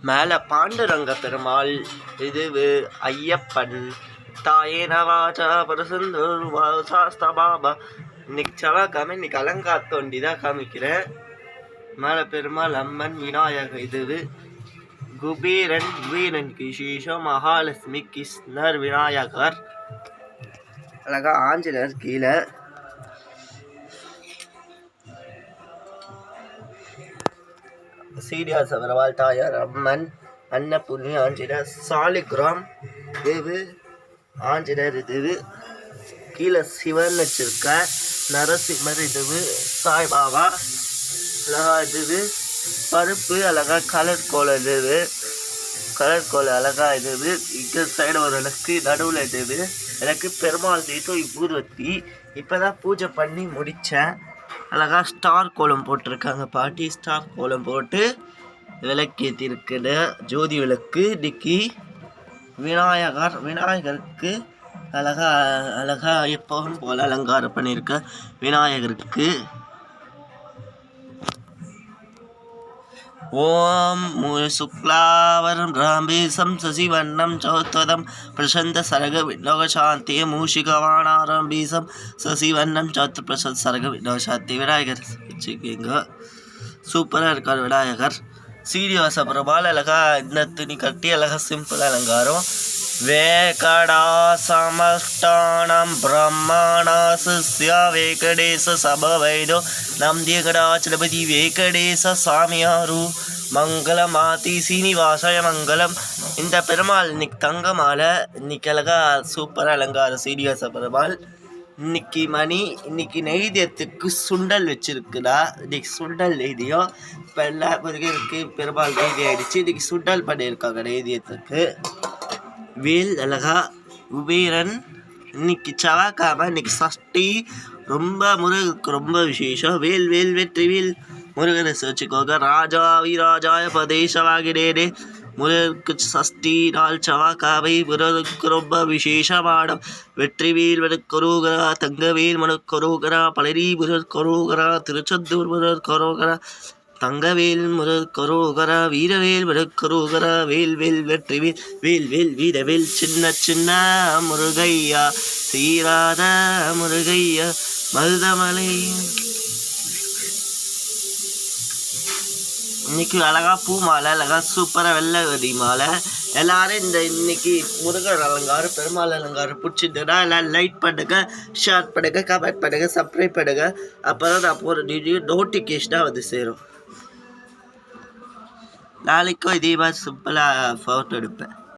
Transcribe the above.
மேலே பாண்டுரங்க பெருமாள், இதுவு ஐயப்பன், தாயே நவாச்சா பரசுந்தூர் சாஸ்தா பாபா. இன்னைக்கு செவ்வாய்க்கிழமை, இன்னைக்கு அலங்காத்தோண்டி தான் காமிக்கிறேன். மேலே பெருமாள், அம்மன், விநாயகர், இதுவு குபீரன், வீரன் கிஷீஷம், மகாலட்சுமி, கிருஷ்ணர், விநாயகர், அழகா ஆஞ்சநேயர் கீழே, சீரியாஸ் அகர்வால் தாயார், அம்மன், அன்னபூர்ணி, ஆஞ்சநேயர், சாலிகிராம், இதுவு ஆஞ்சநேயர், இதுவு கீழே சிவன் வச்சிருக்க, நரசிம்மர், இதுவு சாய்பாபா, அழகா இதுவு பருப்பு, அழகா கலர் கோலம், இதுவு கலர் கோலம், அழகா இதுவு இங்கே சைடு ஒரு எனக்கு நடுவில் இதுவு எனக்கு பெருமாள் தீர்த்தம் இப்பூர்வத்தி. இப்போ தான் பூஜை பண்ணி முடித்தேன். அழகா ஸ்டார் கோலம் போட்டிருக்காங்க பாட்டி. ஸ்டார் கோலம் போட்டு விளக்கேற்றிருக்குது, ஜோதி விளக்கு. இன்னைக்கு விநாயகருக்கு அழகா எப்பவும் போல் அலங்காரம் பண்ணியிருக்க விநாயகருக்கு. ஓம் சுக்லாவரம் ராம்பேசம் சசிவண்ணம் சௌத்வதம் பிரசந்த சரக விண்ணோக சாந்தி மூஷிகவானாரம் பீசம் சசிவண்ணம் சௌத்ர பிரசந்த சரக விண்ணோக சாந்தி. விநாயகர் வச்சுக்கோங்க, சூப்பராக இருக்கார் விநாயகர். சீரியாச பிரபால் அழகா இந்த துணி கட்டி அழகா சிம்பிள் அலங்காரம். வேகடா சமஷ்டானம் பிரம்மணாசிய வேகடேச சபவைதோ நந்தியகடாச்சலபதி வேகடேச சாமியாரு மங்களமாதி சீனிவாசாய மங்களம். இந்த பெருமாள் இன்னைக்கு தங்க மாலை, இன்னைக்கு அழகா சூப்பர் அலங்காரம் சீரியாச பெருமாள். இன்னைக்கு நெய்தியத்துக்கு சுண்டல் வச்சிருக்குதா. இன்னைக்கு சுண்டல் நெய்தியம் இப்போ எல்லா முருகருக்கு பெருமாள் நெய்தி ஆயிடுச்சு. இன்னைக்கு சுண்டல் பண்ணியிருக்காங்க நெய்தியத்துக்கு. வேல் அழகா குபேரன். இன்னைக்கு செவ்வாய்க்கிழமை, இன்னைக்கு சஷ்டி, ரொம்ப முருகருக்கு ரொம்ப விசேஷம். வேல் வேல் வெற்றி வேல் முருகனை வச்சுக்கோங்க. ராஜா வீராஜாய பிரதேசவாகினேனே. முருகருக்கு சஷ்டி நாள் செவ்வாய்க்கிழமை முருகருக்கு ரொம்ப விசேஷமான வெற்றிவேல் மனுக்கரோகரா, தங்கவேல் மனுக்கரோகரா, பழனி முருகரோகரா, திருச்செந்தூர் முருகரோகரா, தங்கவேல் முருகரோகரா, வீரவேல் முருகரோகரா, வேல் வேல் வெற்றிவேல் வேல் வேல் வீரவேல் சின்ன சின்ன முருகையா, சீராத முருகையா, மருதமலை. இன்னைக்கு அழகா பூ மாலை, அழகா சூப்பராக வெள்ளை மாலை. எல்லாரும் இன்னைக்கு முருகன் அலங்காரம், பெருமாள் அலங்காரம் பிடிச்சிருந்ததுன்னா எல்லோரும் லைக் பண்ணுங்க, ஷேர் பண்ணுங்க, கமெண்ட் பண்ணுங்க, சப்ஸ்கிரைப் பண்ணுங்க. அப்போ தான் நான் போகிற வீடியோ நோட்டிஃபிகேஷனாக வந்து சேரும். நாளைக்கும் இதே மாதிரி சிம்பிளாக ஃபோட்டோ எடுப்பேன்.